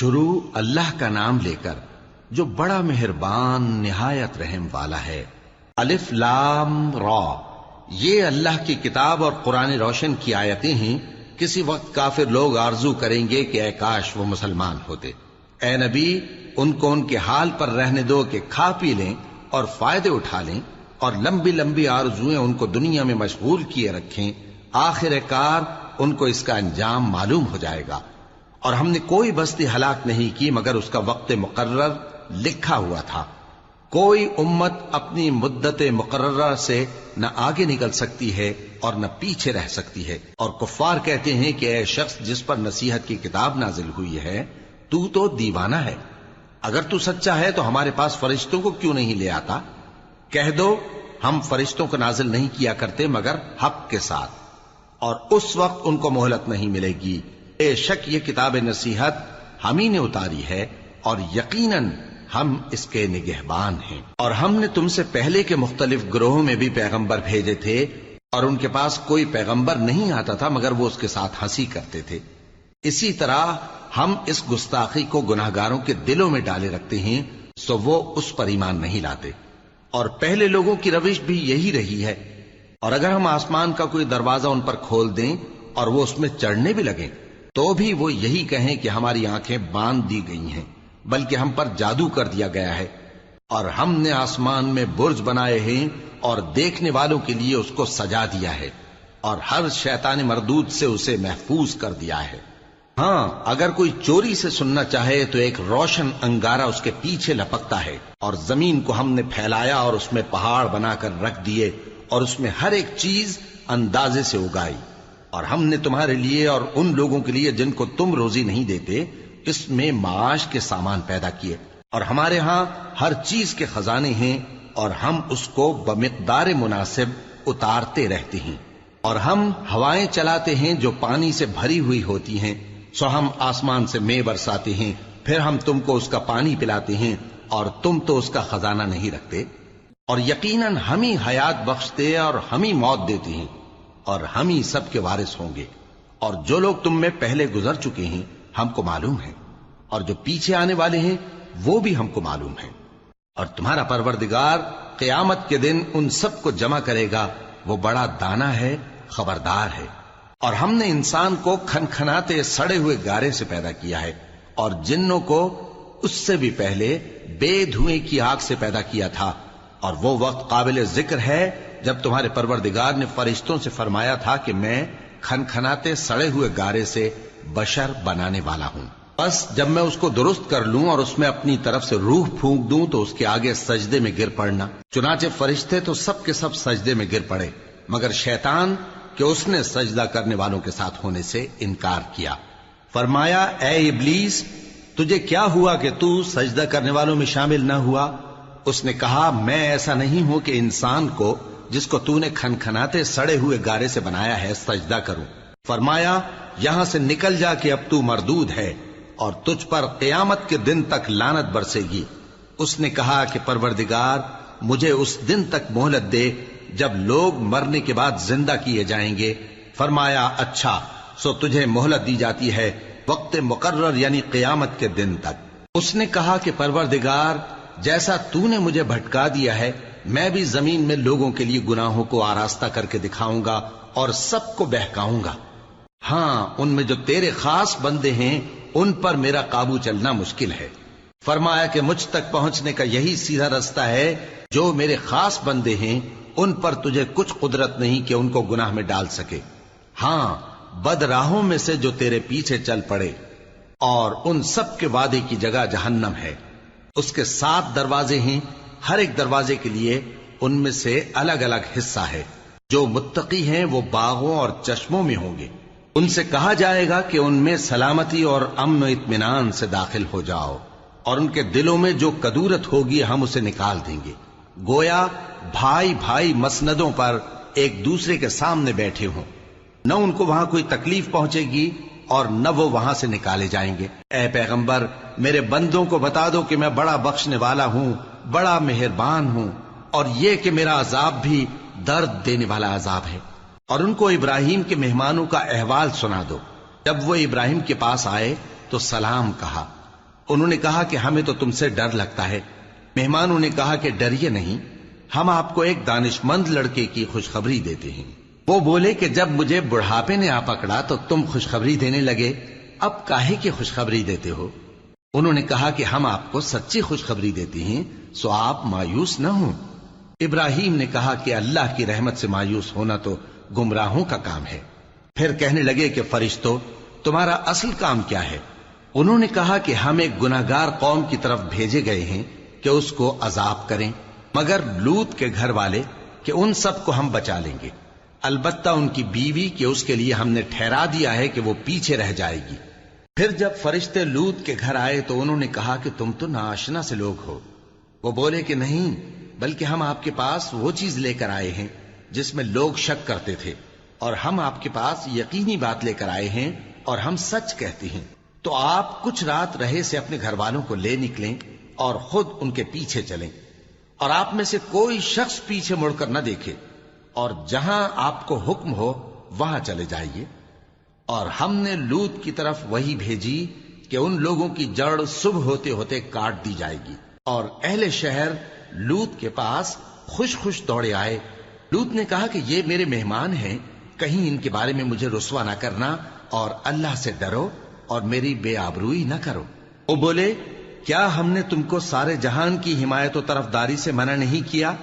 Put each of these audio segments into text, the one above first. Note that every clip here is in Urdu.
شروع اللہ کا نام لے کر جو بڑا مہربان نہایت رحم والا ہے۔ الف لام را، یہ اللہ کی کتاب اور قرآن روشن کی آیتیں ہیں۔ کسی وقت کافر لوگ آرزو کریں گے کہ اے کاش وہ مسلمان ہوتے۔ اے نبی، ان کو ان کے حال پر رہنے دو کہ کھا پی لیں اور فائدے اٹھا لیں، اور لمبی لمبی آرزویں ان کو دنیا میں مشغول کیے رکھیں۔ آخر کار ان کو اس کا انجام معلوم ہو جائے گا۔ اور ہم نے کوئی بستی ہلاک نہیں کی مگر اس کا وقت مقرر لکھا ہوا تھا۔ کوئی امت اپنی مدت مقررہ سے نہ آگے نکل سکتی ہے اور نہ پیچھے رہ سکتی ہے۔ اور کفار کہتے ہیں کہ اے شخص جس پر نصیحت کی کتاب نازل ہوئی ہے، تو دیوانہ ہے۔ اگر تو سچا ہے تو ہمارے پاس فرشتوں کو کیوں نہیں لے آتا؟ کہہ دو ہم فرشتوں کو نازل نہیں کیا کرتے مگر حق کے ساتھ، اور اس وقت ان کو مہلت نہیں ملے گی۔ بے شک یہ کتاب نصیحت ہم ہی نے اتاری ہے، اور یقیناً ہم اس کے نگہبان ہیں۔ اور ہم نے تم سے پہلے کے مختلف گروہوں میں بھی پیغمبر بھیجے تھے، اور ان کے پاس کوئی پیغمبر نہیں آتا تھا مگر وہ اس کے ساتھ ہنسی کرتے تھے۔ اسی طرح ہم اس گستاخی کو گناہگاروں کے دلوں میں ڈالے رکھتے ہیں، سو وہ اس پر ایمان نہیں لاتے۔ اور پہلے لوگوں کی روش بھی یہی رہی ہے۔ اور اگر ہم آسمان کا کوئی دروازہ ان پر کھول دیں اور وہ اس میں چڑھنے بھی لگیں تو بھی وہ یہی کہیں کہ ہماری آنکھیں باندھ دی گئی ہیں، بلکہ ہم پر جادو کر دیا گیا ہے۔ اور ہم نے آسمان میں برج بنائے ہیں اور دیکھنے والوں کے لیے اس کو سجا دیا ہے، اور ہر شیطان مردود سے اسے محفوظ کر دیا ہے۔ ہاں، اگر کوئی چوری سے سننا چاہے تو ایک روشن انگارہ اس کے پیچھے لپکتا ہے، اور زمین کو ہم نے پھیلایا اور اس میں پہاڑ بنا کر رکھ دیے، اور اس میں ہر ایک چیز اندازے سے اگائی۔ اور ہم نے تمہارے لیے اور ان لوگوں کے لیے جن کو تم روزی نہیں دیتے اس میں معاش کے سامان پیدا کیے، اور ہمارے ہاں ہر چیز کے خزانے ہیں، اور ہم اس کو بمقدار مناسب اتارتے رہتے ہیں۔ اور ہم ہوائیں چلاتے ہیں جو پانی سے بھری ہوئی ہوتی ہیں، سو ہم آسمان سے مے برساتے ہیں، پھر ہم تم کو اس کا پانی پلاتے ہیں، اور تم تو اس کا خزانہ نہیں رکھتے۔ اور یقیناً ہم ہی حیات بخشتے اور ہم ہی موت دیتے ہیں، اور ہم ہی سب کے وارث ہوں گے۔ اور جو لوگ تم میں پہلے گزر چکے ہیں ہم کو معلوم ہے، اور جو پیچھے آنے والے ہیں وہ بھی ہم کو معلوم ہے۔ اور تمہارا پروردگار قیامت کے دن ان سب کو جمع کرے گا، وہ بڑا دانا ہے، خبردار ہے۔ اور ہم نے انسان کو کھنکھناتے سڑے ہوئے گارے سے پیدا کیا ہے، اور جنوں کو اس سے بھی پہلے بے دھوئیں کی آگ سے پیدا کیا تھا۔ اور وہ وقت قابل ذکر ہے جب تمہارے پروردگار نے فرشتوں سے فرمایا تھا کہ میں کھنکھناتے سڑے ہوئے گارے سے بشر بنانے والا ہوں، بس جب میں اس کو درست کر لوں اور اس میں اپنی طرف سے روح پھونک دوں تو اس کے آگے سجدے میں گر پڑنا۔ چنانچہ فرشتے تو سب کے سب سجدے میں گر پڑے مگر شیطان کہ اس نے سجدہ کرنے والوں کے ساتھ ہونے سے انکار کیا۔ فرمایا اے ابلیس، تجھے کیا ہوا کہ تو سجدہ کرنے والوں میں شامل نہ ہوا؟ اس نے کہا میں ایسا نہیں ہوں کہ انسان کو جس کو تو نے کھنکھناتے سڑے ہوئے گارے سے بنایا ہے سجدہ کروں۔ فرمایا یہاں سے نکل جا کہ اب تو مردود ہے، اور تجھ پر قیامت کے دن تک لعنت برسے گی۔ اس نے کہا کہ پروردگار مجھے اس دن تک مہلت دے جب لوگ مرنے کے بعد زندہ کیے جائیں گے۔ فرمایا اچھا، سو تجھے مہلت دی جاتی ہے وقت مقرر یعنی قیامت کے دن تک۔ اس نے کہا کہ پروردگار جیسا تو نے مجھے بھٹکا دیا ہے میں بھی زمین میں لوگوں کے لیے گناہوں کو آراستہ کر کے دکھاؤں گا اور سب کو بہکاؤں گا۔ ہاں، ان میں جو تیرے خاص بندے ہیں ان پر میرا قابو چلنا مشکل ہے۔ فرمایا کہ مجھ تک پہنچنے کا یہی سیدھا رستہ ہے، جو میرے خاص بندے ہیں ان پر تجھے کچھ قدرت نہیں کہ ان کو گناہ میں ڈال سکے۔ ہاں، بد راہوں میں سے جو تیرے پیچھے چل پڑے، اور ان سب کے وعدے کی جگہ جہنم ہے۔ اس کے 7 دروازے ہیں، ہر ایک دروازے کے لیے ان میں سے الگ الگ حصہ ہے۔ جو متقی ہیں وہ باغوں اور چشموں میں ہوں گے۔ ان سے کہا جائے گا کہ ان میں سلامتی اور امن و اطمینان سے داخل ہو جاؤ، اور ان کے دلوں میں جو کدورت ہوگی ہم اسے نکال دیں گے، گویا بھائی بھائی مسندوں پر ایک دوسرے کے سامنے بیٹھے ہوں۔ نہ ان کو وہاں کوئی تکلیف پہنچے گی اور نہ وہ وہاں سے نکالے جائیں گے۔ اے پیغمبر میرے بندوں کو بتا دو کہ میں بڑا بخشنے والا ہوں، بڑا مہربان ہوں، اور یہ کہ میرا عذاب بھی درد دینے والا عذاب ہے۔ اور ان کو ابراہیم کے مہمانوں کا احوال سنا دو۔ جب وہ ابراہیم کے پاس آئے تو سلام کہا، انہوں نے کہا کہ ہمیں تو تم سے ڈر لگتا ہے۔ مہمانوں نے کہا کہ ڈریے نہیں، ہم آپ کو ایک دانش مند لڑکے کی خوشخبری دیتے ہیں۔ وہ بولے کہ جب مجھے بڑھاپے نے آ پکڑا تو تم خوشخبری دینے لگے، اب کاہے کی خوشخبری دیتے ہو؟ انہوں نے کہا کہ ہم آپ کو سچی خوشخبری دیتے ہیں، سو آپ مایوس نہ ہوں۔ ابراہیم نے کہا کہ اللہ کی رحمت سے مایوس ہونا تو گمراہوں کا کام ہے۔ پھر کہنے لگے کہ فرشتوں، تمہارا اصل کام کیا ہے؟ انہوں نے کہا کہ ہم ایک گناہگار قوم کی طرف بھیجے گئے ہیں کہ اس کو عذاب کریں، مگر لوط کے گھر والے کہ ان سب کو ہم بچا لیں گے، البتہ ان کی بیوی کہ اس کے لیے ہم نے ٹھہرا دیا ہے کہ وہ پیچھے رہ جائے گی۔ پھر جب فرشتے لوط کے گھر آئے تو انہوں نے کہا کہ تم تو ناآشنا سے لوگ ہو۔ وہ بولے کہ نہیں، بلکہ ہم آپ کے پاس وہ چیز لے کر آئے ہیں جس میں لوگ شک کرتے تھے، اور ہم آپ کے پاس یقینی بات لے کر آئے ہیں اور ہم سچ کہتے ہیں۔ تو آپ کچھ رات رہے سے اپنے گھر والوں کو لے نکلیں اور خود ان کے پیچھے چلیں، اور آپ میں سے کوئی شخص پیچھے مڑ کر نہ دیکھے، اور جہاں آپ کو حکم ہو وہاں چلے جائیے۔ اور ہم نے لوط کی طرف وہی بھیجی کہ ان لوگوں کی جڑ صبح ہوتے ہوتے کاٹ دی جائے گی۔ اور اہل شہر لوط کے پاس خوش خوش دوڑے آئے۔ لوط نے کہا کہ یہ میرے مہمان ہیں، کہیں ان کے بارے میں مجھے رسوا نہ کرنا، اور اللہ سے ڈرو اور میری بے آبروئی نہ کرو۔ وہ بولے، کیا ہم نے تم کو سارے جہان کی حمایت و طرفداری سے منع نہیں کیا؟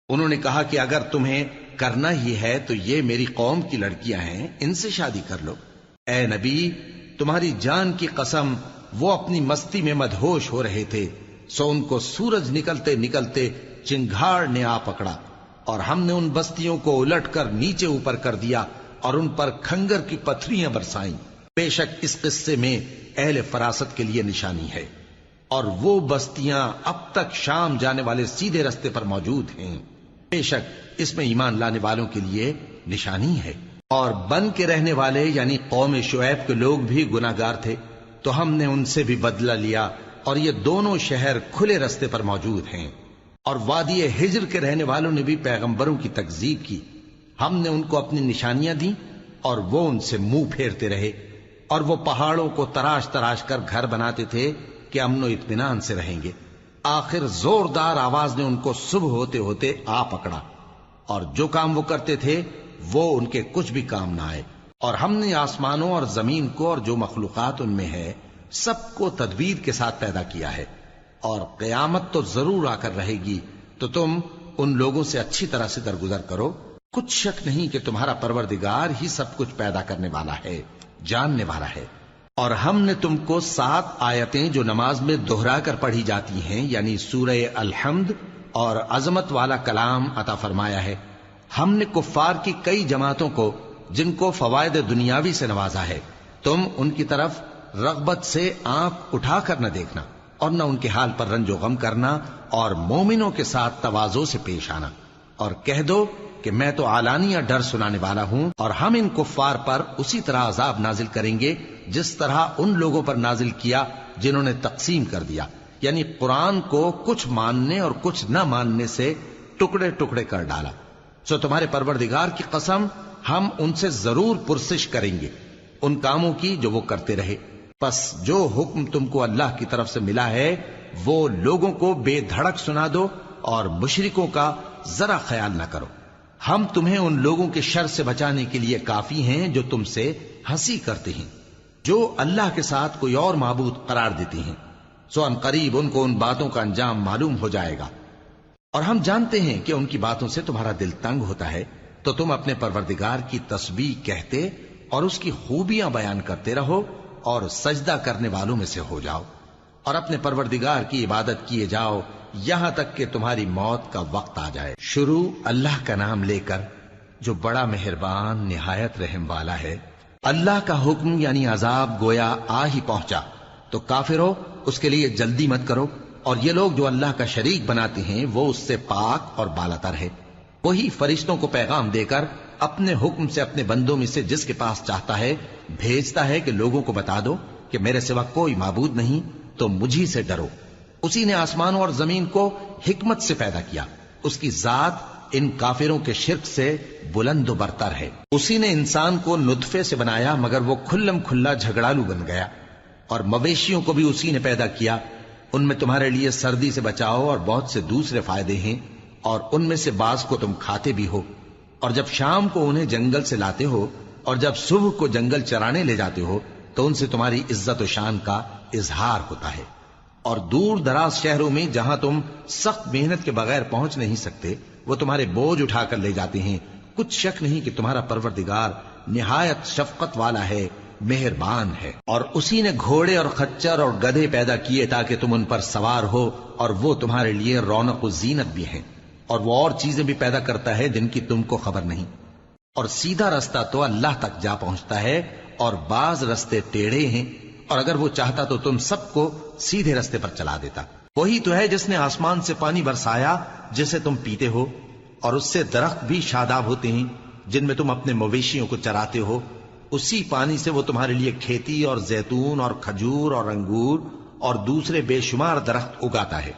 انہوں نے کہا کہ اگر تمہیں کرنا ہی ہے تو یہ میری قوم کی لڑکیاں ہیں، ان سے شادی کر لو۔ اے نبی، تمہاری جان کی قسم، وہ اپنی مستی میں مدہوش ہو رہے تھے، سو ان کو سورج نکلتے نکلتے چنگھاڑ نے آ پکڑا، اور ہم نے ان بستیوں کو الٹ کر نیچے اوپر کر دیا اور ان پر کھنگر کی پتھریاں برسائیں۔ بے شک اس قصے میں اہل فراست کے لیے نشانی ہے، اور وہ بستیاں اب تک شام جانے والے سیدھے رستے پر موجود ہیں۔ بے شک اس میں ایمان لانے والوں کے لیے نشانی ہے۔ اور بن کے رہنے والے یعنی قوم شعیب کے لوگ بھی گناہگار تھے، تو ہم نے ان سے بھی بدلہ لیا، اور یہ دونوں شہر کھلے رستے پر موجود ہیں۔ اور وادی ہجر کے رہنے والوں نے بھی پیغمبروں کی تکذیب کی، ہم نے ان کو اپنی نشانیاں دیں اور وہ ان سے منہ پھیرتے رہے، اور وہ پہاڑوں کو تراش تراش کر گھر بناتے تھے کہ امن و اطمینان سے رہیں گے۔ آخر زوردار آواز نے ان کو صبح ہوتے ہوتے آ پکڑا، اور جو کام وہ کرتے تھے وہ ان کے کچھ بھی کام نہ آئے۔ اور ہم نے آسمانوں اور زمین کو اور جو مخلوقات ان میں ہے سب کو تدبیر کے ساتھ پیدا کیا ہے، اور قیامت تو ضرور آ کر رہے گی، تو تم ان لوگوں سے اچھی طرح سے درگزر کرو۔ کچھ شک نہیں کہ تمہارا پروردگار ہی سب کچھ پیدا کرنے والا ہے، جاننے والا ہے۔ اور ہم نے تم کو 7 آیتیں جو نماز میں دہرا کر پڑھی جاتی ہیں، یعنی سورہ الحمد اور عظمت والا کلام عطا فرمایا ہے۔ ہم نے کفار کی کئی جماعتوں کو جن کو فوائد دنیاوی سے نوازا ہے، تم ان کی طرف رغبت سے آنکھ اٹھا کر نہ دیکھنا، اور نہ ان کے حال پر رنج و غم کرنا، اور مومنوں کے ساتھ تواضع سے پیش آنا، اور کہہ دو کہ میں تو اعلانیہ ڈر سنانے والا ہوں، اور ہم ان کفار پر اسی طرح عذاب نازل کریں گے جس طرح ان لوگوں پر نازل کیا جنہوں نے تقسیم کر دیا، یعنی قرآن کو کچھ ماننے اور کچھ نہ ماننے سے ٹکڑے ٹکڑے کر ڈالا۔ سو تمہارے پروردگار کی قسم، ہم ان سے ضرور پرسش کریں گے ان کاموں کی جو وہ کرتے رہے۔ پس جو حکم تم کو اللہ کی طرف سے ملا ہے وہ لوگوں کو بے دھڑک سنا دو، اور مشرکوں کا ذرا خیال نہ کرو۔ ہم تمہیں ان لوگوں کے شر سے بچانے کے لیے کافی ہیں جو تم سے ہنسی کرتے ہیں، جو اللہ کے ساتھ کوئی اور معبود قرار دیتے ہیں، سو ان قریب ان کو ان باتوں کا انجام معلوم ہو جائے گا۔ اور ہم جانتے ہیں کہ ان کی باتوں سے تمہارا دل تنگ ہوتا ہے، تو تم اپنے پروردگار کی تسبیح کہتے اور اس کی خوبیاں بیان کرتے رہو، اور سجدہ کرنے والوں میں سے ہو جاؤ، اور اپنے پروردگار کی عبادت کیے جاؤ یہاں تک کہ تمہاری موت کا وقت آ جائے۔ شروع اللہ کا نام لے کر جو بڑا مہربان نہایت رحم والا ہے۔ اللہ کا حکم یعنی عذاب گویا آ ہی پہنچا، تو کافرو اس کے لیے جلدی مت کرو، اور یہ لوگ جو اللہ کا شریک بناتے ہیں وہ اس سے پاک اور بالاتر ہے۔ وہی فرشتوں کو پیغام دے کر اپنے حکم سے اپنے بندوں میں سے جس کے پاس چاہتا ہے بھیجتا ہے کہ لوگوں کو بتا دو کہ میرے سوا کوئی معبود نہیں، تو مجھی سے ڈرو۔ اسی نے آسمانوں اور زمین کو حکمت سے پیدا کیا، اس کی ذات ان کافروں کے شرک سے بلند و برتر ہے۔ اسی نے انسان کو نطفے سے بنایا مگر وہ کھلم کھلا جھگڑالو بن گیا، اور مویشیوں کو بھی اسی نے پیدا کیا، ان میں تمہارے لیے سردی سے بچاؤ اور بہت سے دوسرے فائدے ہیں، اور ان میں سے بعض کو تم کھاتے بھی ہو، اور جب شام کو انہیں جنگل سے لاتے ہو اور جب صبح کو جنگل چرانے لے جاتے ہو تو ان سے تمہاری عزت و شان کا اظہار ہوتا ہے۔ اور دور دراز شہروں میں جہاں تم سخت محنت کے بغیر پہنچ نہیں سکتے وہ تمہارے بوجھ اٹھا کر لے جاتے ہیں۔ کچھ شک نہیں کہ تمہارا پروردگار نہایت شفقت والا ہے، مہربان ہے۔ اور اسی نے گھوڑے اور خچر اور گدھے پیدا کیے تاکہ تم ان پر سوار ہو، اور وہ تمہارے لیے رونق و زینت بھی ہیں، اور وہ اور چیزیں بھی پیدا کرتا ہے جن کی تم کو خبر نہیں۔ اور سیدھا رستہ تو اللہ تک جا پہنچتا ہے، اور بعض رستے ٹیڑھے ہیں، اور اگر وہ چاہتا تو تم سب کو سیدھے رستے پر چلا دیتا۔ وہی تو ہے جس نے آسمان سے پانی برسایا جسے تم پیتے ہو، اور اس سے درخت بھی شاداب ہوتے ہیں جن میں تم اپنے مویشیوں کو چراتے ہو۔ اسی پانی سے وہ تمہارے لیے کھیتی اور زیتون اور کھجور اور انگور اور دوسرے بے شمار درخت اگاتا ہے،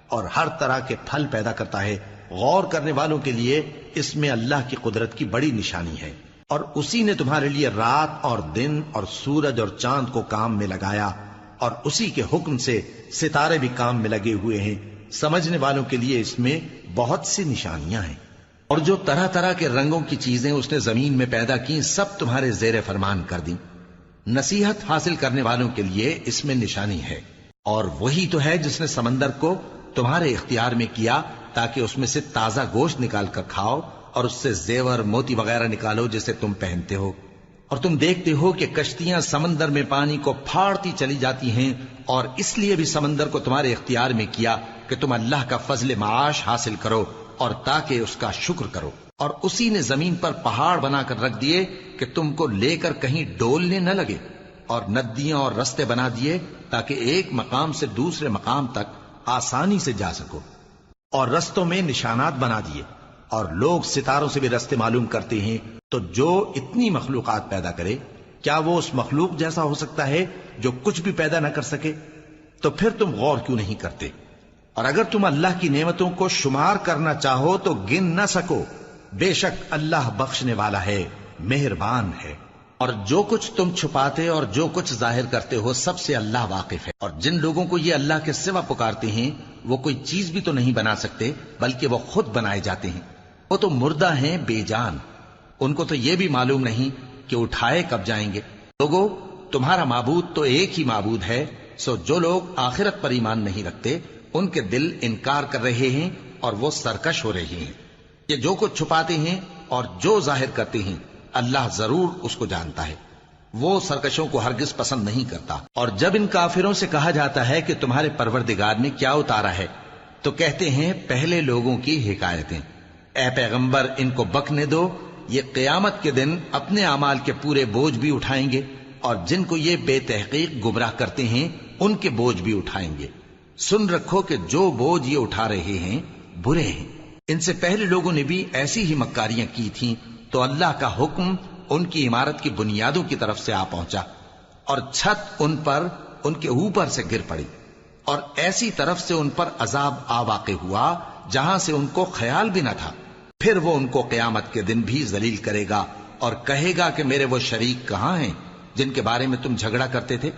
اور ہر طرح کے پھل پیدا کرتا ہے۔ غور کرنے والوں کے لیے اس میں اللہ کی قدرت کی بڑی نشانی ہے۔ اور اسی نے تمہارے لیے رات اور دن اور سورج اور چاند کو کام میں لگایا، اور اسی کے حکم سے ستارے بھی کام میں لگے ہوئے ہیں۔ سمجھنے والوں کے لیے اس میں بہت سی نشانیاں ہیں۔ اور جو طرح طرح کے رنگوں کی چیزیں اس نے زمین میں پیدا کی سب تمہارے زیر فرمان کر دیں۔ نصیحت حاصل کرنے والوں کے لیے اس میں نشانی ہے۔ اور وہی تو ہے جس نے سمندر کو تمہارے اختیار میں کیا تاکہ اس میں سے تازہ گوشت نکال کر کھاؤ، اور اس سے زیور موتی وغیرہ نکالو جسے تم پہنتے ہو۔ اور تم دیکھتے ہو کہ کشتیاں سمندر میں پانی کو پھاڑتی چلی جاتی ہیں، اور اس لیے بھی سمندر کو تمہارے اختیار میں کیا کہ تم اللہ کا فضل معاش حاصل کرو اور تاکہ اس کا شکر کرو۔ اور اسی نے زمین پر پہاڑ بنا کر رکھ دیے کہ تم کو لے کر کہیں ڈولنے نہ لگے، اور ندیاں اور رستے بنا دیے تاکہ ایک مقام سے دوسرے مقام تک آسانی سے جا سکو، اور رستوں میں نشانات بنا دیے۔ اور لوگ ستاروں سے بھی رستے معلوم کرتے ہیں۔ تو جو اتنی مخلوقات پیدا کرے کیا وہ اس مخلوق جیسا ہو سکتا ہے جو کچھ بھی پیدا نہ کر سکے؟ تو پھر تم غور کیوں نہیں کرتے؟ اور اگر تم اللہ کی نعمتوں کو شمار کرنا چاہو تو گن نہ سکو۔ بے شک اللہ بخشنے والا ہے، مہربان ہے۔ اور جو کچھ تم چھپاتے اور جو کچھ ظاہر کرتے ہو سب سے اللہ واقف ہے۔ اور جن لوگوں کو یہ اللہ کے سوا پکارتے ہیں وہ کوئی چیز بھی تو نہیں بنا سکتے بلکہ وہ خود بنائے جاتے ہیں۔ وہ تو مردہ ہیں بے جان، ان کو تو یہ بھی معلوم نہیں کہ اٹھائے کب جائیں گے۔ لوگو، تمہارا معبود تو ایک ہی معبود ہے، سو جو لوگ آخرت پر ایمان نہیں رکھتے ان کے دل انکار کر رہے ہیں اور وہ سرکش ہو رہے ہیں۔ یہ جو کچھ چھپاتے ہیں اور جو ظاہر کرتے ہیں اللہ ضرور اس کو جانتا ہے، وہ سرکشوں کو ہرگز پسند نہیں کرتا۔ اور جب ان کافروں سے کہا جاتا ہے کہ تمہارے پروردگار نے کیا اتارا ہے تو کہتے ہیں پہلے لوگوں کی حکایتیں۔ اے پیغمبر ان کو بکنے دو، یہ قیامت کے دن اپنے اعمال کے پورے بوجھ بھی اٹھائیں گے، اور جن کو یہ بے تحقیق گمراہ کرتے ہیں ان کے بوجھ بھی اٹھائیں گے۔ سن رکھو کہ جو بوجھ یہ اٹھا رہے ہیں برے ہیں۔ ان سے پہلے لوگوں نے بھی ایسی ہی مکاریاں کی تھیں تو اللہ کا حکم ان کی عمارت کی بنیادوں کی طرف سے آ پہنچا، اور چھت ان پر ان کے اوپر سے گر پڑی، اور ایسی طرف سے ان پر عذاب آ واقع ہوا جہاں سے ان کو خیال بھی نہ تھا۔ پھر وہ ان کو قیامت کے دن بھی ذلیل کرے گا اور کہے گا کہ میرے وہ شریک کہاں ہیں جن کے بارے میں تم جھگڑا کرتے تھے؟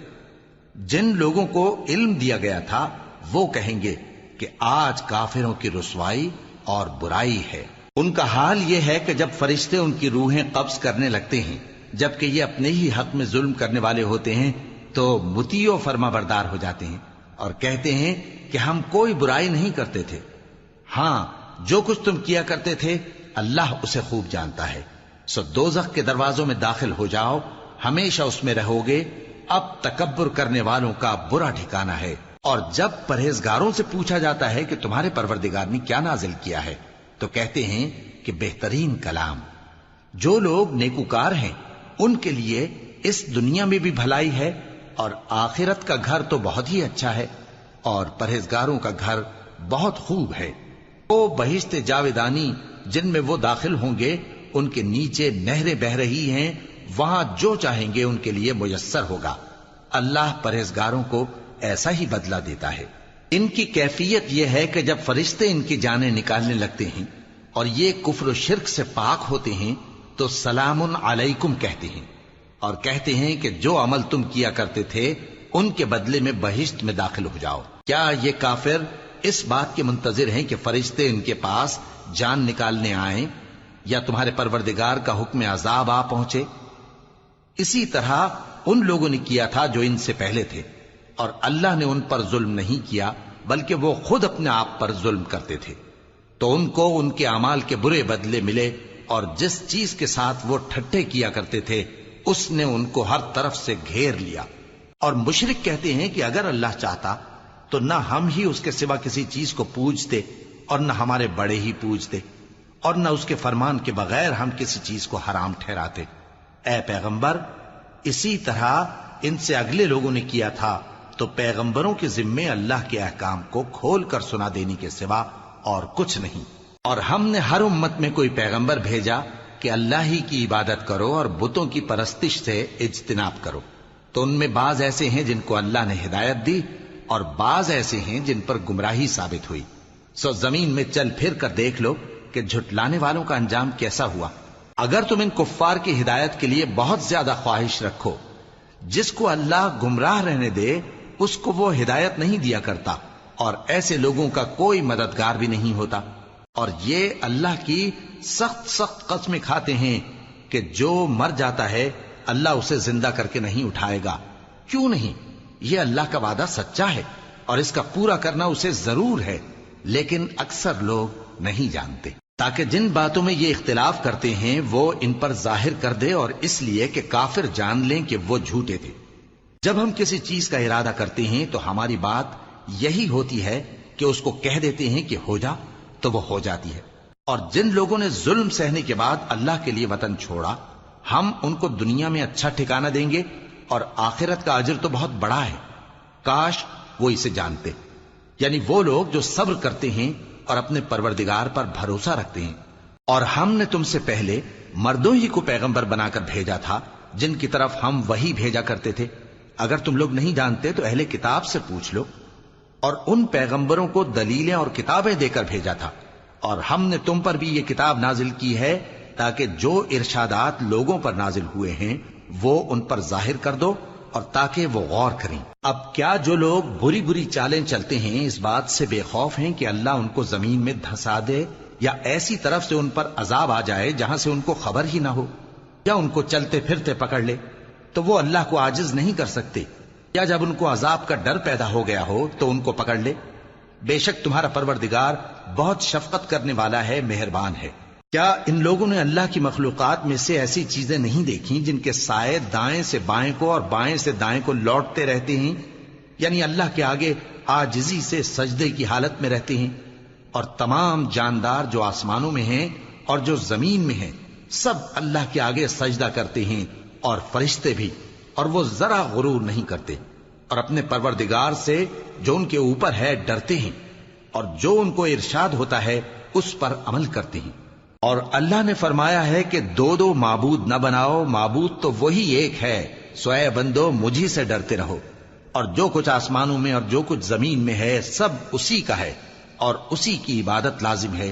جن لوگوں کو علم دیا گیا تھا وہ کہیں گے کہ آج کافروں کی رسوائی اور برائی ہے۔ ان کا حال یہ ہے کہ جب فرشتے ان کی روحیں قبض کرنے لگتے ہیں جبکہ یہ اپنے ہی حق میں ظلم کرنے والے ہوتے ہیں تو مطیع و فرما بردار ہو جاتے ہیں اور کہتے ہیں کہ ہم کوئی برائی نہیں کرتے تھے۔ ہاں، جو کچھ تم کیا کرتے تھے اللہ اسے خوب جانتا ہے۔ سو دوزخ کے دروازوں میں داخل ہو جاؤ، ہمیشہ اس میں رہو گے۔ اب تکبر کرنے والوں کا برا ٹھکانہ ہے۔ اور جب پرہیزگاروں سے پوچھا جاتا ہے کہ تمہارے پروردگار نے کیا نازل کیا ہے تو کہتے ہیں کہ بہترین کلام۔ جو لوگ نیکوکار ہیں ان کے لیے اس دنیا میں بھی بھلائی ہے اور آخرت کا گھر تو بہت ہی اچھا ہے، اور پرہیزگاروں کا گھر بہت خوب ہے۔ وہ بہشت جاویدانی جن میں وہ داخل ہوں گے ان کے نیچے نہریں بہہ رہی ہیں، وہاں جو چاہیں گے ان کے لیے میسر ہوگا۔ اللہ پرہیزگاروں کو ایسا ہی بدلہ دیتا ہے۔ ان کی کیفیت یہ ہے کہ جب فرشتے ان کی جانیں نکالنے لگتے ہیں اور یہ کفر و شرک سے پاک ہوتے ہیں تو سلام علیکم کہتے ہیں، اور کہتے ہیں کہ جو عمل تم کیا کرتے تھے ان کے بدلے میں بہشت میں داخل ہو جاؤ۔ کیا یہ کافر اس بات کے منتظر ہیں کہ فرشتے ان کے پاس جان نکالنے آئیں یا تمہارے پروردگار کا حکم عذاب آ پہنچے؟ اسی طرح ان لوگوں نے کیا تھا جو ان سے پہلے تھے، اور اللہ نے ان پر ظلم نہیں کیا بلکہ وہ خود اپنے آپ پر ظلم کرتے تھے۔ تو ان کو ان کے اعمال کے برے بدلے ملے، اور جس چیز کے ساتھ وہ ٹھٹھے کیا کرتے تھے اس نے ان کو ہر طرف سے گھیر لیا۔ اور مشرک کہتے ہیں کہ اگر اللہ چاہتا تو نہ ہم ہی اس کے سوا کسی چیز کو پوجتے اور نہ ہمارے بڑے ہی پوجتے، اور نہ اس کے فرمان کے بغیر ہم کسی چیز کو حرام ٹھہراتے۔ اے پیغمبر، اسی طرح ان سے اگلے لوگوں نے کیا تھا، تو پیغمبروں کے ذمے اللہ کے احکام کو کھول کر سنا دینے کے سوا اور کچھ نہیں۔ اور ہم نے ہر امت میں کوئی پیغمبر بھیجا کہ اللہ ہی کی عبادت کرو اور بتوں کی پرستش سے اجتناب کرو، تو ان میں بعض ایسے ہیں جن کو اللہ نے ہدایت دی اور بعض ایسے ہیں جن پر گمراہی ثابت ہوئی۔ سو زمین میں چل پھر کر دیکھ لو کہ جھٹلانے والوں کا انجام کیسا ہوا۔ اگر تم ان کفار کی ہدایت کے لیے بہت زیادہ خواہش رکھو، جس کو اللہ گمراہ رہنے دے اس کو وہ ہدایت نہیں دیا کرتا، اور ایسے لوگوں کا کوئی مددگار بھی نہیں ہوتا۔ اور یہ اللہ کی سخت سخت قسمیں کھاتے ہیں کہ جو مر جاتا ہے اللہ اسے زندہ کر کے نہیں اٹھائے گا۔ کیوں نہیں؟ یہ اللہ کا وعدہ سچا ہے اور اس کا پورا کرنا اسے ضرور ہے، لیکن اکثر لوگ نہیں جانتے۔ تاکہ جن باتوں میں یہ اختلاف کرتے ہیں وہ ان پر ظاہر کر دے، اور اس لیے کہ کافر جان لیں کہ وہ جھوٹے تھے۔ جب ہم کسی چیز کا ارادہ کرتے ہیں تو ہماری بات یہی ہوتی ہے کہ اس کو کہہ دیتے ہیں کہ ہو جا، تو وہ ہو جاتی ہے۔ اور جن لوگوں نے ظلم سہنے کے بعد اللہ کے لیے وطن چھوڑا، ہم ان کو دنیا میں اچھا ٹھکانہ دیں گے، اور آخرت کا اجر تو بہت بڑا ہے، کاش وہ اسے جانتے۔ یعنی وہ لوگ جو صبر کرتے ہیں اور اپنے پروردگار پر بھروسہ رکھتے ہیں۔ اور ہم نے تم سے پہلے مردوں ہی کو پیغمبر بنا کر بھیجا تھا جن کی طرف ہم وحی بھیجا کرتے تھے۔ اگر تم لوگ نہیں جانتے تو اہل کتاب سے پوچھ لو۔ اور ان پیغمبروں کو دلیلیں اور کتابیں دے کر بھیجا تھا، اور ہم نے تم پر بھی یہ کتاب نازل کی ہے تاکہ جو ارشادات لوگوں پر نازل ہوئے ہیں وہ ان پر ظاہر کر دو، اور تاکہ وہ غور کریں۔ اب کیا جو لوگ بری بری چالیں چلتے ہیں اس بات سے بے خوف ہیں کہ اللہ ان کو زمین میں دھسا دے، یا ایسی طرف سے ان پر عذاب آ جائے جہاں سے ان کو خبر ہی نہ ہو، یا ان کو چلتے پھرتے پکڑ لے؟ تو وہ اللہ کو عاجز نہیں کر سکتے، یا جب ان کو عذاب کا ڈر پیدا ہو گیا ہو تو ان کو پکڑ لے؟ بے شک تمہارا پروردگار بہت شفقت کرنے والا ہے، مہربان ہے۔ کیا ان لوگوں نے اللہ کی مخلوقات میں سے ایسی چیزیں نہیں دیکھی جن کے سائے دائیں سے بائیں کو اور بائیں سے دائیں کو لوٹتے رہتے ہیں؟ یعنی اللہ کے آگے عاجزی سے سجدے کی حالت میں رہتے ہیں۔ اور تمام جاندار جو آسمانوں میں ہیں اور جو زمین میں ہیں سب اللہ کے آگے سجدہ کرتے ہیں، اور فرشتے بھی، اور وہ ذرا غرور نہیں کرتے، اور اپنے پروردگار سے جو ان کے اوپر ہے ڈرتے ہیں، اور جو ان کو ارشاد ہوتا ہے اس پر عمل کرتے ہیں۔ اور اللہ نے فرمایا ہے کہ دو دو معبود نہ بناؤ، معبود تو وہی ایک ہے، سو اے بندو مجھی سے ڈرتے رہو۔ اور جو کچھ آسمانوں میں اور جو کچھ زمین میں ہے سب اسی کا ہے، اور اسی کی عبادت لازم ہے،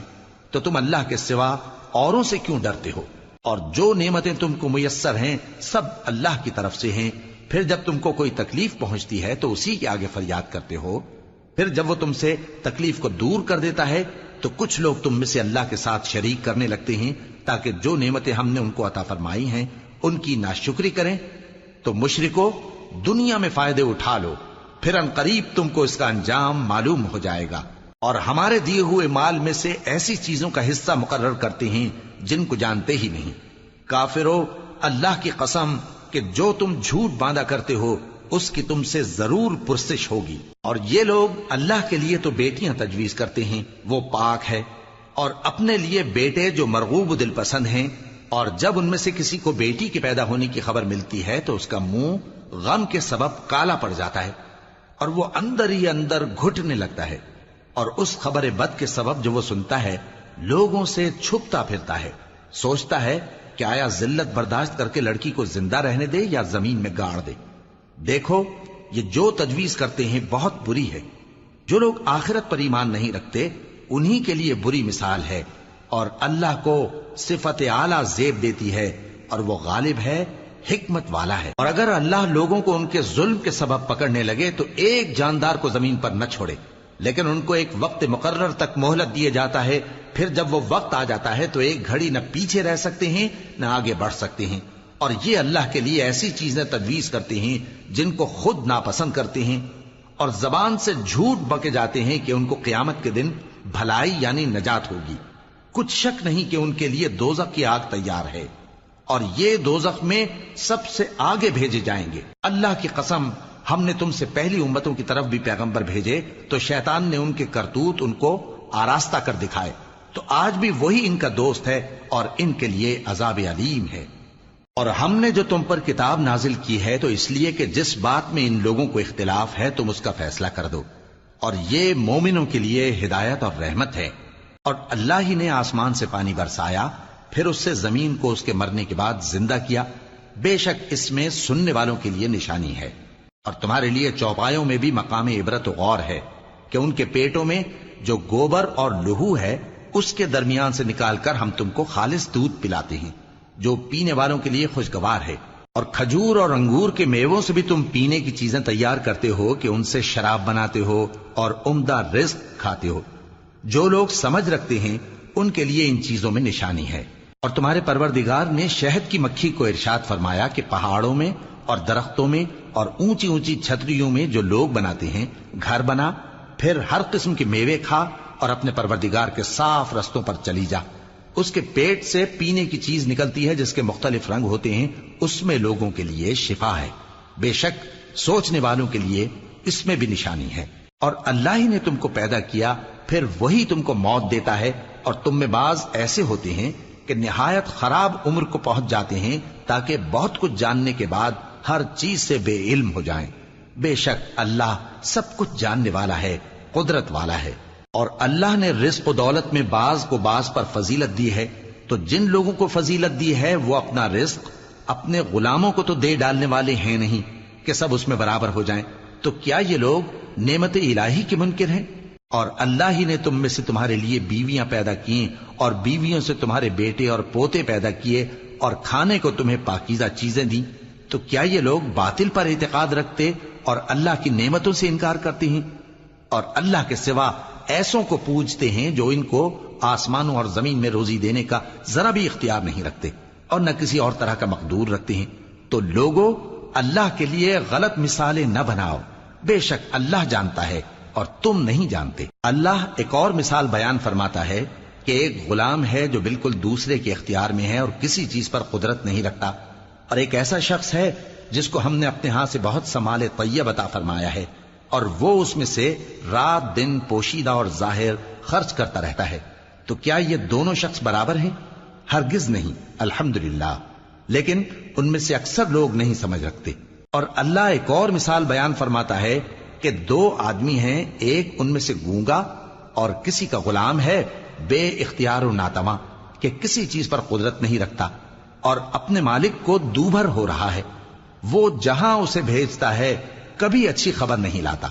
تو تم اللہ کے سوا اوروں سے کیوں ڈرتے ہو؟ اور جو نعمتیں تم کو میسر ہیں سب اللہ کی طرف سے ہیں۔ پھر جب تم کو کوئی تکلیف پہنچتی ہے تو اسی کے آگے فریاد کرتے ہو، پھر جب وہ تم سے تکلیف کو دور کر دیتا ہے تو کچھ لوگ تم میں سے اللہ کے ساتھ شریک کرنے لگتے ہیں تاکہ جو نعمتیں ہم نے ان کو عطا فرمائی ہیں ان کی ناشکری کریں۔ تو مشرکو، دنیا میں فائدے اٹھا لو، پھر ان قریب تم کو اس کا انجام معلوم ہو جائے گا۔ اور ہمارے دیے ہوئے مال میں سے ایسی چیزوں کا حصہ مقرر کرتے ہیں جن کو جانتے ہی نہیں۔ کافرو، اللہ کی قسم کہ جو تم جھوٹ باندھا کرتے ہو اس کی تم سے ضرور پرسش ہوگی۔ اور یہ لوگ اللہ کے لیے تو بیٹیاں تجویز کرتے ہیں، وہ پاک ہے، اور اپنے لیے بیٹے جو مرغوب دل پسند ہیں، اور جب ان میں سے کسی کو بیٹی کے پیدا ہونے کی خبر ملتی ہے تو اس کا منہ غم کے سبب کالا پڑ جاتا ہے، اور وہ اندر ہی اندر گھٹنے لگتا ہے، اور اس خبر بد کے سبب جو وہ سنتا ہے لوگوں سے چھپتا پھرتا ہے، سوچتا ہے کہ آیا ذلت برداشت کر کے لڑکی کو زندہ رہنے دے یا زمین میں گاڑ دے۔ دیکھو، یہ جو تجویز کرتے ہیں بہت بری ہے۔ جو لوگ آخرت پر ایمان نہیں رکھتے انہی کے لیے بری مثال ہے، اور اللہ کو صفت اعلیٰ زیب دیتی ہے، اور وہ غالب ہے حکمت والا ہے۔ اور اگر اللہ لوگوں کو ان کے ظلم کے سبب پکڑنے لگے تو ایک جاندار کو زمین پر نہ چھوڑے، لیکن ان کو ایک وقت مقرر تک مہلت دیے جاتا ہے، پھر جب وہ وقت آ جاتا ہے تو ایک گھڑی نہ پیچھے رہ سکتے ہیں نہ آگے بڑھ سکتے ہیں۔ اور یہ اللہ کے لیے ایسی چیزیں تجویز کرتے ہیں جن کو خود ناپسند کرتے ہیں، اور زبان سے جھوٹ بکے جاتے ہیں کہ ان کو قیامت کے دن بھلائی یعنی نجات ہوگی۔ کچھ شک نہیں کہ ان کے لیے دوزخ کی آگ تیار ہے، اور یہ دوزخ میں سب سے آگے بھیجے جائیں گے۔ اللہ کی قسم، ہم نے تم سے پہلی امتوں کی طرف بھی پیغمبر بھیجے تو شیطان نے ان کے کرتوت ان کو آراستہ کر دکھائے، تو آج بھی وہی ان کا دوست ہے اور ان کے لیے عذاب علیم ہے۔ اور ہم نے جو تم پر کتاب نازل کی ہے تو اس لیے کہ جس بات میں ان لوگوں کو اختلاف ہے تم اس کا فیصلہ کر دو، اور یہ مومنوں کے لیے ہدایت اور رحمت ہے۔ اور اللہ ہی نے آسمان سے پانی برسایا، پھر اس سے زمین کو اس کے مرنے کے بعد زندہ کیا، بے شک اس میں سننے والوں کے لیے نشانی ہے۔ اور تمہارے لیے چوپایوں میں بھی مقام عبرت و غور ہے کہ ان کے پیٹوں میں جو گوبر اور لہو ہے اس کے درمیان سے نکال کر ہم تم کو خالص دودھ پلاتے ہیں جو پینے والوں کے لیے خوشگوار ہے، اور کھجور اور انگور کے میووں سے بھی تم پینے کی چیزیں تیار کرتے ہو کہ ان سے شراب بناتے ہو اور عمدہ رزق کھاتے ہو۔ جو لوگ سمجھ رکھتے ہیں ان کے لیے ان چیزوں میں نشانی ہے۔ اور تمہارے پروردگار نے شہد کی مکھی کو ارشاد فرمایا کہ پہاڑوں میں اور درختوں میں اور اونچی اونچی چھتریوں میں جو لوگ بناتے ہیں گھر بنا، پھر ہر قسم کے میوے کھا اور اپنے پروردگار کے صاف رستوں پر چلی جا۔ اس کے پیٹ سے پینے کی چیز نکلتی ہے جس کے مختلف رنگ ہوتے ہیں، اس میں لوگوں کے لیے شفا ہے، بے شک سوچنے والوں کے لیے اس میں بھی نشانی ہے۔ اور اللہ ہی نے تم کو پیدا کیا، پھر وہی تم کو موت دیتا ہے، اور تم میں بعض ایسے ہوتے ہیں کہ نہایت خراب عمر کو پہنچ جاتے ہیں تاکہ بہت کچھ جاننے کے بعد ہر چیز سے بے علم ہو جائیں۔ بے شک اللہ سب کچھ جاننے والا ہے، قدرت والا ہے۔ اور اللہ نے رزق و دولت میں بعض کو بعض پر فضیلت دی ہے، تو جن لوگوں کو فضیلت دی ہے وہ اپنا رزق اپنے غلاموں کو تو دے ڈالنے والے ہیں نہیں کہ سب اس میں برابر ہو جائیں، تو کیا یہ لوگ نعمت الہی کے منکر ہیں؟ اور اللہ ہی نے تم میں سے تمہارے لیے بیویاں پیدا کی اور بیویوں سے تمہارے بیٹے اور پوتے پیدا کیے اور کھانے کو تمہیں پاکیزہ چیزیں دیں، تو کیا یہ لوگ باطل پر اعتقاد رکھتے اور اللہ کی نعمتوں سے انکار کرتے ہیں؟ اور اللہ کے سوا ایسوں کو پوجتے ہیں جو ان کو آسمانوں اور زمین میں روزی دینے کا ذرا بھی اختیار نہیں رکھتے اور نہ کسی اور طرح کا مقدور رکھتے ہیں۔ تو لوگوں، اللہ کے لیے غلط مثالیں نہ بناؤ، بے شک اللہ جانتا ہے اور تم نہیں جانتے۔ اللہ ایک اور مثال بیان فرماتا ہے کہ ایک غلام ہے جو بالکل دوسرے کے اختیار میں ہے اور کسی چیز پر قدرت نہیں رکھتا، اور ایک ایسا شخص ہے جس کو ہم نے اپنے ہاں سے بہت سا مال طیب عطا فرمایا ہے اور وہ اس میں سے رات دن پوشیدہ اور ظاہر خرچ کرتا رہتا ہے، تو کیا یہ دونوں شخص برابر ہیں؟ ہرگز نہیں، الحمدللہ، لیکن ان میں سے اکثر لوگ نہیں سمجھ رکھتے۔ اور اللہ ایک اور مثال بیان فرماتا ہے کہ دو آدمی ہیں، ایک ان میں سے گونگا اور کسی کا غلام ہے بے اختیار و ناتواں کہ کسی چیز پر قدرت نہیں رکھتا اور اپنے مالک کو دوبھر ہو رہا ہے، وہ جہاں اسے بھیجتا ہے کبھی اچھی خبر نہیں لاتا۔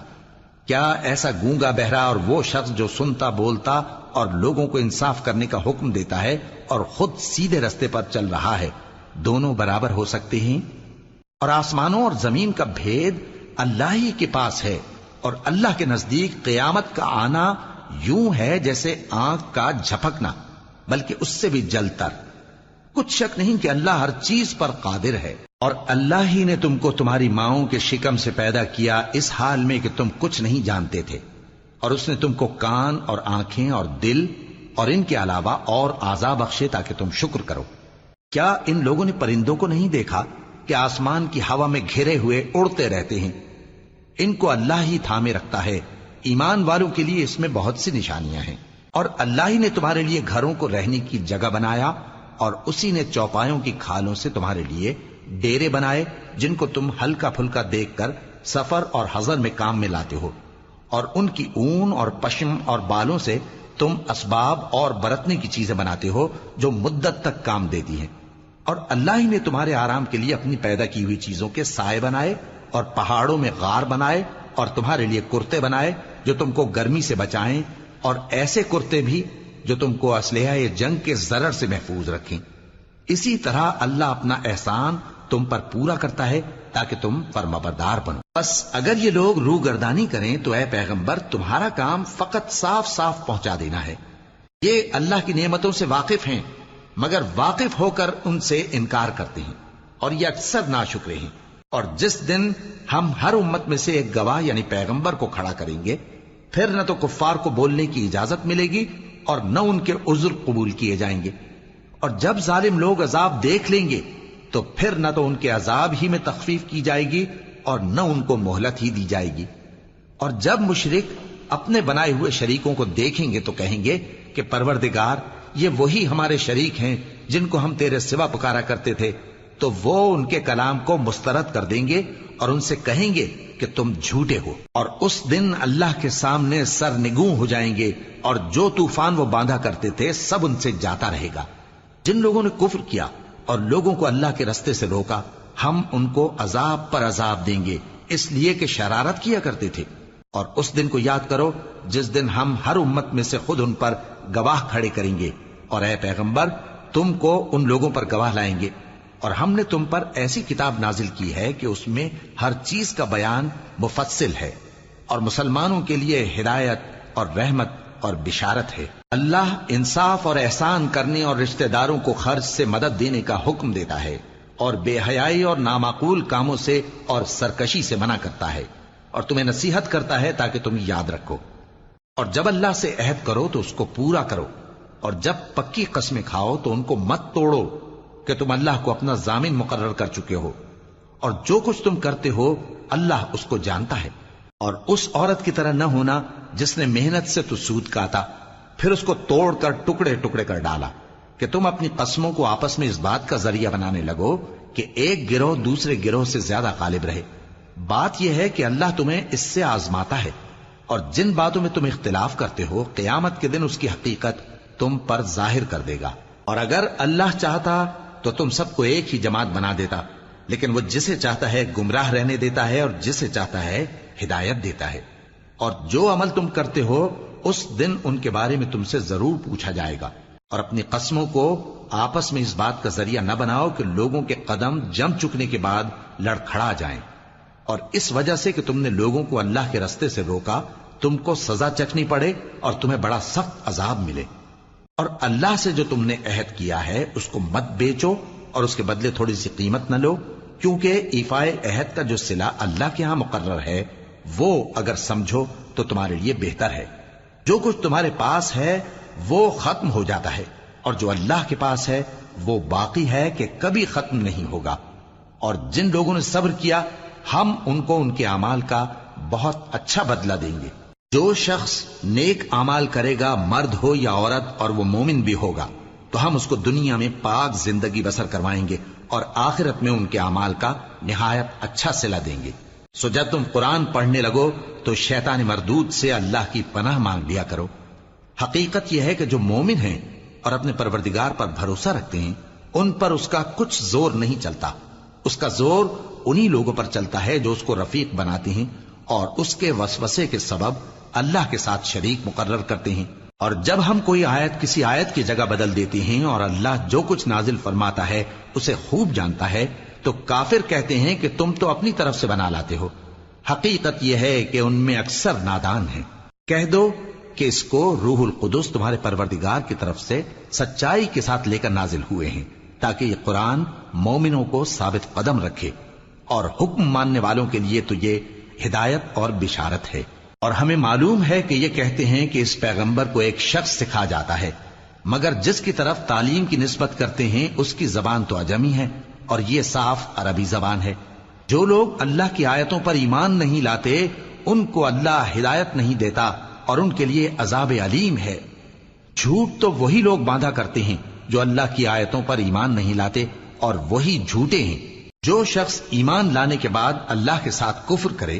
کیا ایسا گونگا بہرا اور وہ شخص جو سنتا بولتا اور لوگوں کو انصاف کرنے کا حکم دیتا ہے اور خود سیدھے رستے پر چل رہا ہے، دونوں برابر ہو سکتے ہیں؟ اور آسمانوں اور زمین کا بھید اللہ ہی کے پاس ہے، اور اللہ کے نزدیک قیامت کا آنا یوں ہے جیسے آنکھ کا جھپکنا، بلکہ اس سے بھی جل تر۔ کچھ شک نہیں کہ اللہ ہر چیز پر قادر ہے۔ اور اللہ ہی نے تم کو تمہاری ماؤں کے شکم سے پیدا کیا اس حال میں کہ تم کچھ نہیں جانتے تھے، اور اس نے تم کو کان اور آنکھیں اور دل اور ان کے علاوہ اور اعضاء بخشے تاکہ تم شکر کرو۔ کیا ان لوگوں نے پرندوں کو نہیں دیکھا کہ آسمان کی ہوا میں گھرے ہوئے اڑتے رہتے ہیں؟ ان کو اللہ ہی تھامے رکھتا ہے۔ ایمان والوں کے لیے اس میں بہت سی نشانیاں ہیں۔ اور اللہ ہی نے تمہارے لیے گھروں کو رہنے کی جگہ بنایا، اور اسی نے چوپایوں کی کھالوں سے تمہارے لیے ڈیرے بنائے جن کو تم ہلکا پھلکا دیکھ کر سفر اور حضر میں کام میں لاتے ہو، اور ان کی اون اور پشم اور بالوں سے تم اسباب اور برتنے کی چیزیں بناتے ہو جو مدت تک کام دیتی ہیں۔ اور اللہ ہی نے تمہارے آرام کے لیے اپنی پیدا کی ہوئی چیزوں کے سائے بنائے اور پہاڑوں میں غار بنائے اور تمہارے لیے کرتے بنائے جو تم کو گرمی سے بچائیں، اور ایسے کرتے بھی جو تم کو اسلحہ جنگ کے ضرر سے محفوظ رکھیں۔ اسی طرح اللہ اپنا احسان تم پر پورا کرتا ہے تاکہ تم فرمانبردار بنو۔ بس اگر یہ لوگ روگردانی کریں تو اے پیغمبر تمہارا کام فقط صاف صاف پہنچا دینا ہے۔ یہ اللہ کی نعمتوں سے واقف ہیں مگر واقف ہو کر ان سے انکار کرتے ہیں اور یہ اکثر ناشکرے ہیں۔ اور جس دن ہم ہر امت میں سے ایک گواہ یعنی پیغمبر کو کھڑا کریں گے، پھر نہ تو کفار کو بولنے کی اجازت ملے گی اور نہ ان کے عذر قبول کیے جائیں گے۔ اور جب ظالم لوگ عذاب دیکھ لیں گے تو پھر نہ تو ان کے عذاب ہی میں تخفیف کی جائے گی اور نہ ان کو مہلت ہی دی جائے گی۔ اور جب مشرک اپنے بنائے ہوئے شریکوں کو دیکھیں گے تو کہیں گے کہ پروردگار یہ وہی ہمارے شریک ہیں جن کو ہم تیرے سوا پکارا کرتے تھے، تو وہ ان کے کلام کو مسترد کر دیں گے اور ان سے کہیں گے کہ تم جھوٹے ہو۔ اور اس دن اللہ کے سامنے سرنگوں ہو جائیں گے اور جو طوفان وہ باندھا کرتے تھے سب ان سے جاتا رہے گا۔ جن لوگوں نے کفر کیا اور لوگوں کو اللہ کے رستے سے روکا، ہم ان کو عذاب پر عذاب دیں گے اس لیے کہ شرارت کیا کرتے تھے۔ اور اس دن کو یاد کرو جس دن ہم ہر امت میں سے خود ان پر گواہ کھڑے کریں گے، اور اے پیغمبر تم کو ان لوگوں پر گواہ لائیں گے۔ اور ہم نے تم پر ایسی کتاب نازل کی ہے کہ اس میں ہر چیز کا بیان مفصل ہے اور مسلمانوں کے لیے ہدایت اور رحمت اور بشارت ہے۔ اللہ انصاف اور احسان کرنے اور رشتہ داروں کو خرچ سے مدد دینے کا حکم دیتا ہے اور بے حیائی اور نامعقول کاموں سے اور سرکشی سے منع کرتا ہے، اور تمہیں نصیحت کرتا ہے تاکہ تم یاد رکھو۔ اور جب اللہ سے عہد کرو تو اس کو پورا کرو، اور جب پکی قسمیں کھاؤ تو ان کو مت توڑو کہ تم اللہ کو اپنا ضامن مقرر کر چکے ہو، اور جو کچھ تم کرتے ہو اللہ اس کو جانتا ہے۔ اور اس عورت کی طرح نہ ہونا جس نے محنت سے تو سود کاتا پھر اس کو توڑ کر ٹکڑے ٹکڑے کر ڈالا، کہ تم اپنی قسموں کو آپس میں اس بات کا ذریعہ بنانے لگو کہ ایک گروہ دوسرے گروہ سے زیادہ غالب رہے۔ بات یہ ہے کہ اللہ تمہیں اس سے آزماتا ہے، اور جن باتوں میں تم اختلاف کرتے ہو قیامت کے دن اس کی حقیقت تم پر ظاہر کر دے گا۔ اور اگر اللہ چاہتا تو تم سب کو ایک ہی جماعت بنا دیتا، لیکن وہ جسے چاہتا ہے گمراہ رہنے دیتا ہے اور جسے چاہتا ہے ہدایت دیتا ہے۔ اور جو عمل تم کرتے ہو اس دن ان کے بارے میں تم سے ضرور پوچھا جائے گا۔ اور اپنی قسموں کو آپس میں اس بات کا ذریعہ نہ بناؤ کہ لوگوں کے قدم جم چکنے کے بعد لڑکھڑا جائیں، اور اس وجہ سے کہ تم نے لوگوں کو اللہ کے رستے سے روکا تم کو سزا چکھنی پڑے اور تمہیں بڑا سخت عذاب ملے۔ اور اللہ سے جو تم نے عہد کیا ہے اس کو مت بیچو اور اس کے بدلے تھوڑی سی قیمت نہ لو، کیونکہ ایفائے عہد کا جو صلہ اللہ کے ہاں مقرر ہے وہ اگر سمجھو تو تمہارے لیے بہتر ہے۔ جو کچھ تمہارے پاس ہے وہ ختم ہو جاتا ہے، اور جو اللہ کے پاس ہے وہ باقی ہے کہ کبھی ختم نہیں ہوگا۔ اور جن لوگوں نے صبر کیا ہم ان کو ان کے اعمال کا بہت اچھا بدلہ دیں گے۔ جو شخص نیک اعمال کرے گا مرد ہو یا عورت اور وہ مومن بھی ہوگا تو ہم اس کو دنیا میں پاک زندگی بسر کروائیں گے اور آخرت میں ان کے اعمال کا نہایت اچھا صلہ دیں گے۔ سو جب تم قرآن پڑھنے لگو تو شیطان مردود سے اللہ کی پناہ مانگ لیا کرو۔ حقیقت یہ ہے کہ جو مومن ہیں اور اپنے پروردگار پر بھروسہ رکھتے ہیں ان پر اس کا کچھ زور نہیں چلتا۔ اس کا زور انہی لوگوں پر چلتا ہے جو اس کو رفیق بناتے ہیں اور اس کے وسوسے کے سبب اللہ کے ساتھ شریک مقرر کرتے ہیں۔ اور جب ہم کوئی آیت کسی آیت کی جگہ بدل دیتے ہیں اور اللہ جو کچھ نازل فرماتا ہے اسے خوب جانتا ہے تو کافر کہتے ہیں کہ تم تو اپنی طرف سے بنا لاتے ہو۔ حقیقت یہ ہے کہ ان میں اکثر نادان ہیں۔ کہہ دو کہ اس کو روح القدس تمہارے پروردگار کی طرف سے سچائی کے ساتھ لے کر نازل ہوئے ہیں تاکہ یہ قرآن مومنوں کو ثابت قدم رکھے، اور حکم ماننے والوں کے لیے تو یہ ہدایت اور بشارت ہے۔ اور ہمیں معلوم ہے کہ یہ کہتے ہیں کہ اس پیغمبر کو ایک شخص سکھا جاتا ہے، مگر جس کی طرف تعلیم کی نسبت کرتے ہیں اس کی زبان تو عجمی ہے اور یہ صاف عربی زبان ہے۔ جو لوگ اللہ کی آیتوں پر ایمان نہیں لاتے ان کو اللہ ہدایت نہیں دیتا اور ان کے لیے عذاب علیم ہے۔ جھوٹ تو وہی لوگ باندھا کرتے ہیں جو اللہ کی آیتوں پر ایمان نہیں لاتے، اور وہی جھوٹے ہیں۔ جو شخص ایمان لانے کے بعد اللہ کے ساتھ کفر کرے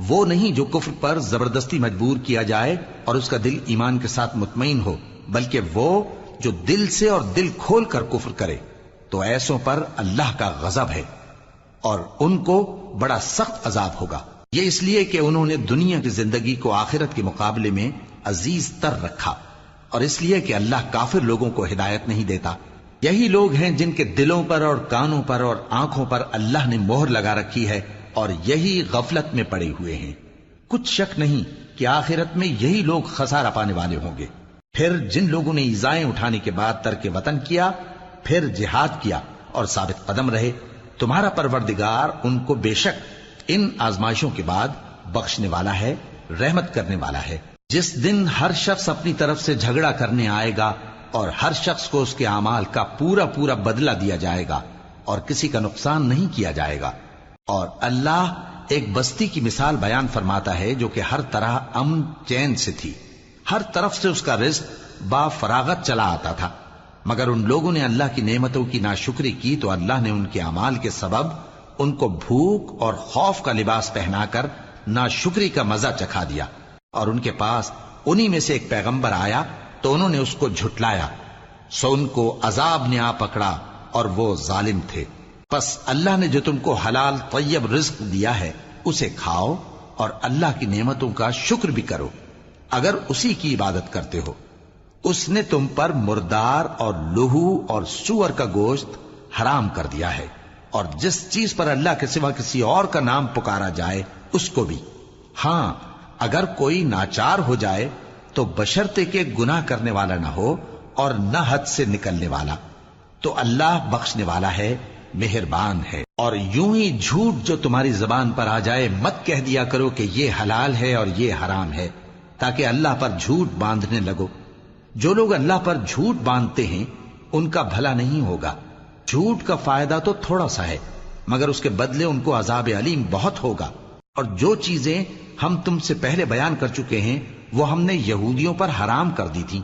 وہ نہیں جو کفر پر زبردستی مجبور کیا جائے اور اس کا دل ایمان کے ساتھ مطمئن ہو، بلکہ وہ جو دل سے اور دل کھول کر کفر کرے، تو ایسوں پر اللہ کا غضب ہے اور ان کو بڑا سخت عذاب ہوگا۔ یہ اس لیے کہ انہوں نے دنیا کی زندگی کو آخرت کے مقابلے میں عزیز تر رکھا، اور اس لیے کہ اللہ کافر لوگوں کو ہدایت نہیں دیتا۔ یہی لوگ ہیں جن کے دلوں پر اور کانوں پر اور آنکھوں پر اللہ نے مہر لگا رکھی ہے اور یہی غفلت میں پڑے ہوئے ہیں۔ کچھ شک نہیں کہ آخرت میں یہی لوگ خسارہ پانے والے ہوں گے۔ پھر جن لوگوں نے ایذائیں اٹھانے کے بعد ترک وطن کیا، پھر جہاد کیا اور ثابت قدم رہے، تمہارا پروردگار ان کو بے شک ان آزمائشوں کے بعد بخشنے والا ہے، رحمت کرنے والا ہے۔ جس دن ہر شخص اپنی طرف سے جھگڑا کرنے آئے گا اور ہر شخص کو اس کے اعمال کا پورا پورا بدلہ دیا جائے گا اور کسی کا نقصان نہیں کیا جائے گا۔ اور اللہ ایک بستی کی مثال بیان فرماتا ہے جو کہ ہر طرح امن چین سے تھی، ہر طرف سے اس کا رزق با فراغت چلا آتا تھا، مگر ان لوگوں نے اللہ کی نعمتوں کی ناشکری کی تو اللہ نے ان کے اعمال کے سبب ان کو بھوک اور خوف کا لباس پہنا کر ناشکری کا مزہ چکھا دیا۔ اور ان کے پاس انہی میں سے ایک پیغمبر آیا تو انہوں نے اس کو جھٹلایا، سو ان کو عذاب نے آ پکڑا اور وہ ظالم تھے۔ پس اللہ نے جو تم کو حلال طیب رزق دیا ہے اسے کھاؤ اور اللہ کی نعمتوں کا شکر بھی کرو اگر اسی کی عبادت کرتے ہو۔ اس نے تم پر مردار اور لہو اور سور کا گوشت حرام کر دیا ہے، اور جس چیز پر اللہ کے سوا کسی اور کا نام پکارا جائے اس کو بھی۔ ہاں اگر کوئی ناچار ہو جائے تو بشرطے کہ گناہ کرنے والا نہ ہو اور نہ حد سے نکلنے والا، تو اللہ بخشنے والا ہے، مہربان ہے۔ اور یوں ہی جھوٹ جو تمہاری زبان پر آ جائے مت کہہ دیا کرو کہ یہ حلال ہے اور یہ حرام ہے، تاکہ اللہ پر جھوٹ باندھنے لگو۔ جو لوگ اللہ پر جھوٹ باندھتے ہیں ان کا بھلا نہیں ہوگا۔ جھوٹ کا فائدہ تو تھوڑا سا ہے، مگر اس کے بدلے ان کو عذاب علیم بہت ہوگا۔ اور جو چیزیں ہم تم سے پہلے بیان کر چکے ہیں وہ ہم نے یہودیوں پر حرام کر دی تھیں،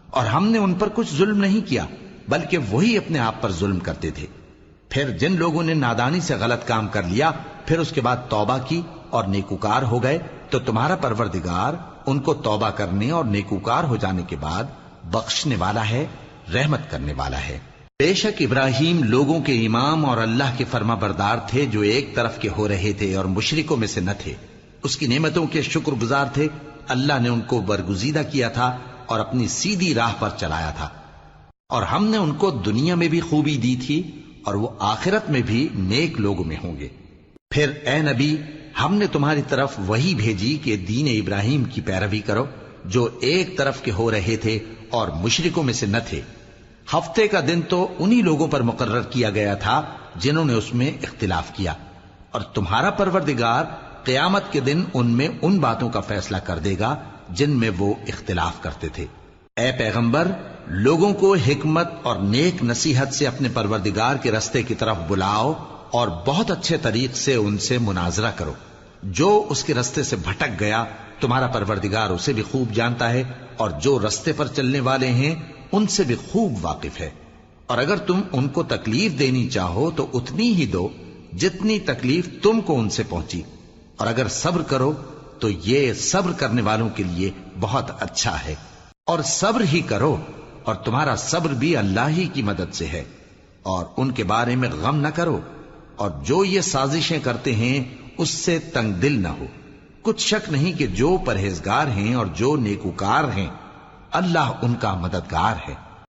اور ہم نے ان پر کچھ ظلم نہیں کیا بلکہ وہی اپنے آپ پر ظلم کرتے تھے۔ پھر جن لوگوں نے نادانی سے غلط کام کر لیا پھر اس کے بعد توبہ کی اور نیکوکار ہو گئے تو تمہارا پروردگار ان کو توبہ کرنے اور نیکوکار ہو جانے کے بعد بخشنے والا ہے، رحمت کرنے والا ہے۔ بے شک ابراہیم لوگوں کے امام اور اللہ کے فرما بردار تھے جو ایک طرف کے ہو رہے تھے اور مشرکوں میں سے نہ تھے، اس کی نعمتوں کے شکر گزار تھے۔ اللہ نے ان کو برگزیدہ کیا تھا اور اپنی سیدھی راہ پر چلایا تھا، اور ہم نے ان کو دنیا میں بھی خوبی دی تھی اور وہ آخرت میں بھی نیک لوگوں میں ہوں گے۔ پھر اے نبی ہم نے تمہاری طرف وہی بھیجی کہ دین ابراہیم کی پیروی کرو جو ایک طرف کے ہو رہے تھے اور مشرکوں میں سے نہ تھے۔ ہفتے کا دن تو انہی لوگوں پر مقرر کیا گیا تھا جنہوں نے اس میں اختلاف کیا، اور تمہارا پروردگار قیامت کے دن ان میں ان باتوں کا فیصلہ کر دے گا جن میں وہ اختلاف کرتے تھے۔ اے پیغمبر لوگوں کو حکمت اور نیک نصیحت سے اپنے پروردگار کے رستے کی طرف بلاؤ اور بہت اچھے طریق سے ان سے مناظرہ کرو۔ جو اس کے رستے سے بھٹک گیا تمہارا پروردگار اسے بھی خوب جانتا ہے، اور جو رستے پر چلنے والے ہیں ان سے بھی خوب واقف ہے۔ اور اگر تم ان کو تکلیف دینی چاہو تو اتنی ہی دو جتنی تکلیف تم کو ان سے پہنچی، اور اگر صبر کرو تو یہ صبر کرنے والوں کے لیے بہت اچھا ہے۔ اور صبر ہی کرو، اور تمہارا صبر بھی اللہ ہی کی مدد سے ہے، اور ان کے بارے میں غم نہ کرو، اور جو یہ سازشیں کرتے ہیں اس سے تنگ دل نہ ہو۔ کچھ شک نہیں کہ جو پرہیزگار ہیں اور جو نیکوکار ہیں اللہ ان کا مددگار ہے۔